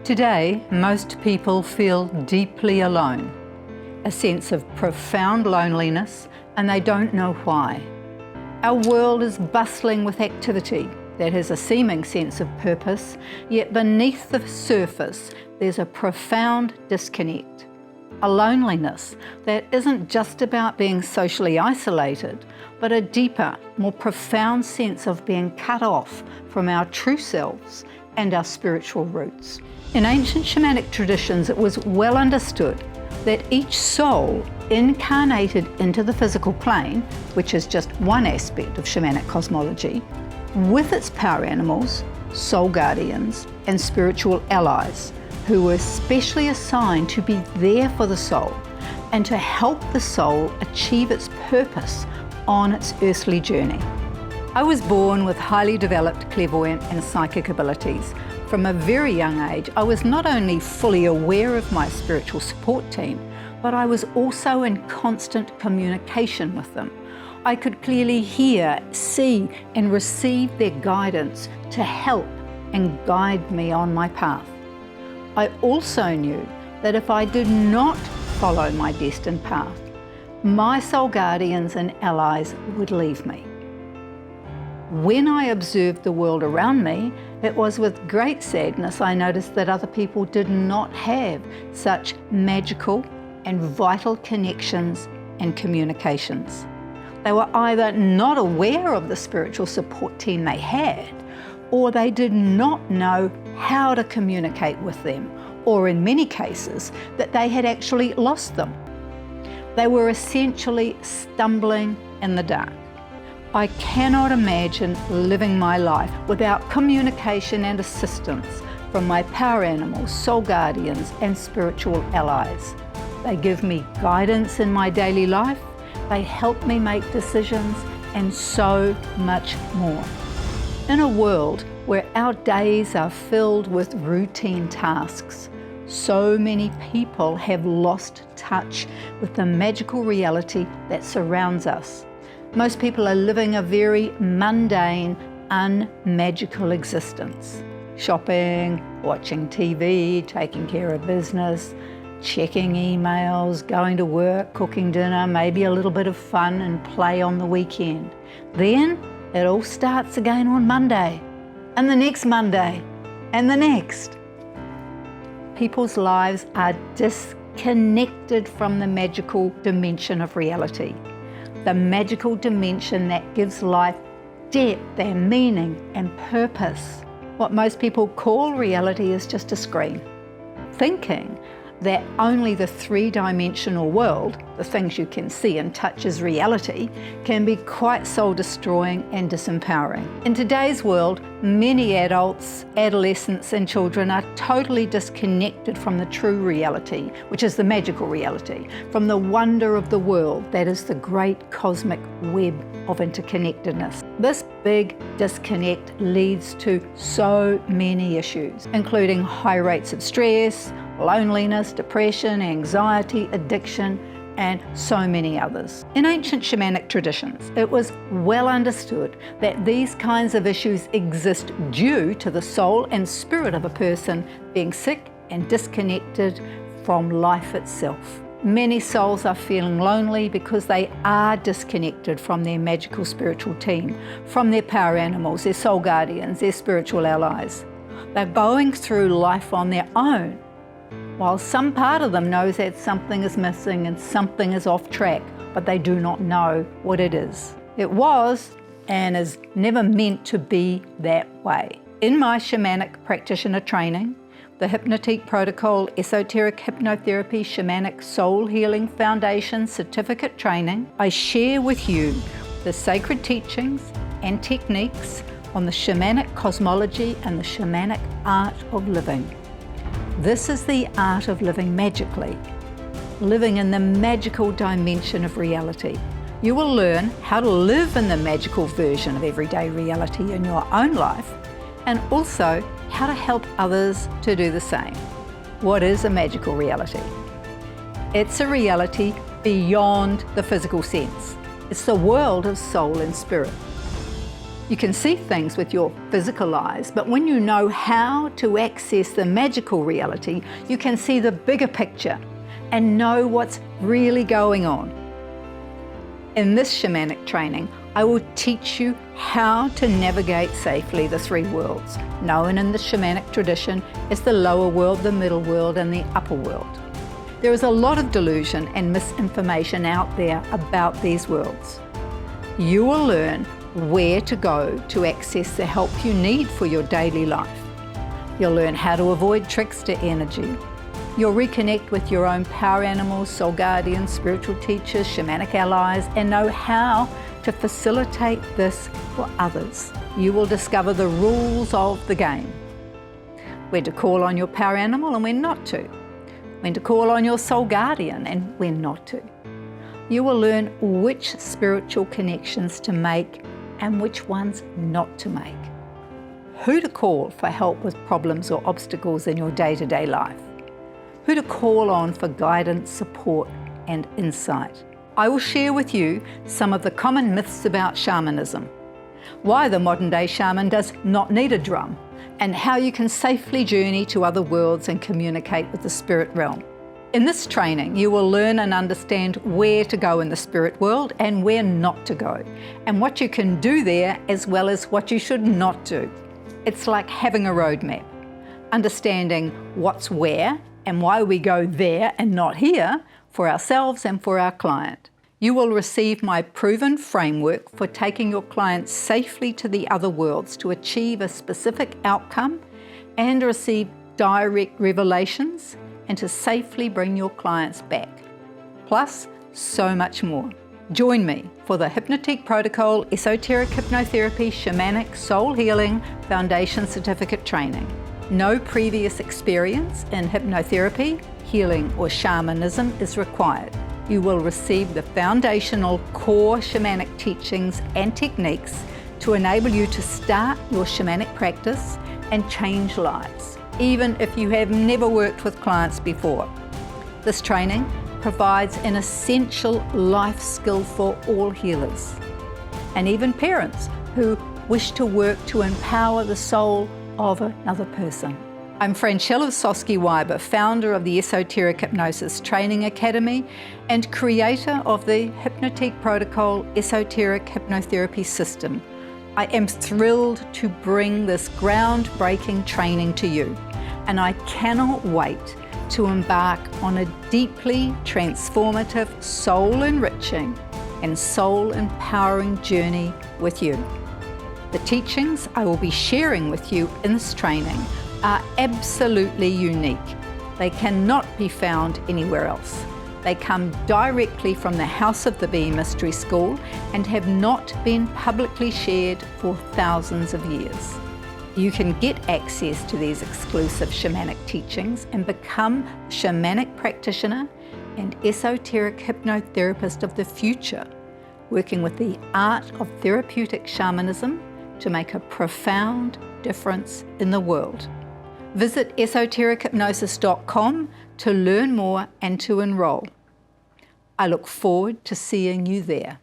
Today, most people feel deeply alone, a sense of profound loneliness, and they don't know why. Our world is bustling with activity that has a seeming sense of purpose, yet beneath the surface, there's a profound disconnect, a loneliness that isn't just about being socially isolated, but a deeper, more profound sense of being cut off from our true selves and our spiritual roots. In ancient shamanic traditions, it was well understood that each soul incarnated into the physical plane, which is just one aspect of shamanic cosmology, with its power animals, soul guardians, and spiritual allies, who were specially assigned to be there for the soul and to help the soul achieve its purpose on its earthly journey. I was born with highly developed clairvoyant and psychic abilities. From a very young age, I was not only fully aware of my spiritual support team, but I was also in constant communication with them. I could clearly hear, see, and receive their guidance to help and guide me on my path. I also knew that if I did not follow my destined path, my soul guardians and allies would leave me. When I observed the world around me, it was with great sadness I noticed that other people did not have such magical and vital connections and communications. They were either not aware of the spiritual support team they had, or they did not know how to communicate with them, or in many cases, that they had actually lost them. They were essentially stumbling in the dark. I cannot imagine living my life without communication and assistance from my power animals, soul guardians, and spiritual allies. They give me guidance in my daily life, they help me make decisions, and so much more. In a world where our days are filled with routine tasks, so many people have lost touch with the magical reality that surrounds us. Most people are living a very mundane, unmagical existence. Shopping, watching TV, taking care of business, checking emails, going to work, cooking dinner, maybe a little bit of fun and play on the weekend. Then it all starts again on Monday, and the next Monday, and the next. People's lives are disconnected from the magical dimension of reality. The magical dimension that gives life depth and meaning and purpose. What most people call reality is just a screen. Thinking that only the three-dimensional world, the things you can see and touch as reality, can be quite soul-destroying and disempowering. In today's world, many adults, adolescents, and children are totally disconnected from the true reality, which is the magical reality, from the wonder of the world that is the great cosmic web of interconnectedness. This big disconnect leads to so many issues, including high rates of stress, loneliness, depression, anxiety, addiction, and so many others. In ancient shamanic traditions, it was well understood that these kinds of issues exist due to the soul and spirit of a person being sick and disconnected from life itself. Many souls are feeling lonely because they are disconnected from their magical spiritual team, from their power animals, their soul guardians, their spiritual allies. They're going through life on their own, while some part of them knows that something is missing and something is off track, but they do not know what it is. It was and is never meant to be that way. In my shamanic practitioner training, the Hypnotique Protocol Esoteric Hypnotherapy Shamanic Soul Healing Foundation Certificate Training, I share with you the sacred teachings and techniques on the shamanic cosmology and the shamanic art of living. This is the art of living magically, living in the magical dimension of reality. You will learn how to live in the magical version of everyday reality in your own life, and also how to help others to do the same. What is a magical reality? It's a reality beyond the physical sense. It's the world of soul and spirit. You can see things with your physical eyes, but when you know how to access the magical reality, you can see the bigger picture and know what's really going on. In this shamanic training, I will teach you how to navigate safely the three worlds, known in the shamanic tradition as the lower world, the middle world, and the upper world. There is a lot of delusion and misinformation out there about these worlds. You will learn where to go to access the help you need for your daily life. You'll learn how to avoid tricks to energy. You'll reconnect with your own power animals, soul guardians, spiritual teachers, shamanic allies, and know how to facilitate this for others. You will discover the rules of the game. When to call on your power animal and when not to. When to call on your soul guardian and when not to. You will learn which spiritual connections to make and which ones not to make. Who to call for help with problems or obstacles in your day-to-day life. Who to call on for guidance, support, and insight. I will share with you some of the common myths about shamanism, why the modern-day shaman does not need a drum, and how you can safely journey to other worlds and communicate with the spirit realm. In this training, you will learn and understand where to go in the spirit world and where not to go, and what you can do there as well as what you should not do. It's like having a roadmap, understanding what's where and why we go there and not here for ourselves and for our client. You will receive my proven framework for taking your clients safely to the other worlds to achieve a specific outcome and receive direct revelations and to safely bring your clients back. Plus, so much more. Join me for the Hypnotic Protocol Esoteric Hypnotherapy Shamanic Soul Healing Foundation Certificate Training. No previous experience in hypnotherapy, healing, or shamanism is required. You will receive the foundational core shamanic teachings and techniques to enable you to start your shamanic practice and change lives, even if you have never worked with clients before. This training provides an essential life skill for all healers, and even parents who wish to work to empower the soul of another person. I'm Francella Ofsoské-Wyber, founder of the Esoteric Hypnosis Training Academy and creator of the Hypnotic Protocol Esoteric Hypnotherapy System. I am thrilled to bring this groundbreaking training to you, and I cannot wait to embark on a deeply transformative, soul-enriching and soul-empowering journey with you. The teachings I will be sharing with you in this training are absolutely unique. They cannot be found anywhere else. They come directly from the House of the Bee Mystery School and have not been publicly shared for thousands of years. You can get access to these exclusive shamanic teachings and become a shamanic practitioner and esoteric hypnotherapist of the future, working with the art of therapeutic shamanism to make a profound difference in the world. Visit esoterichypnosis.com to learn more and to enroll. I look forward to seeing you there.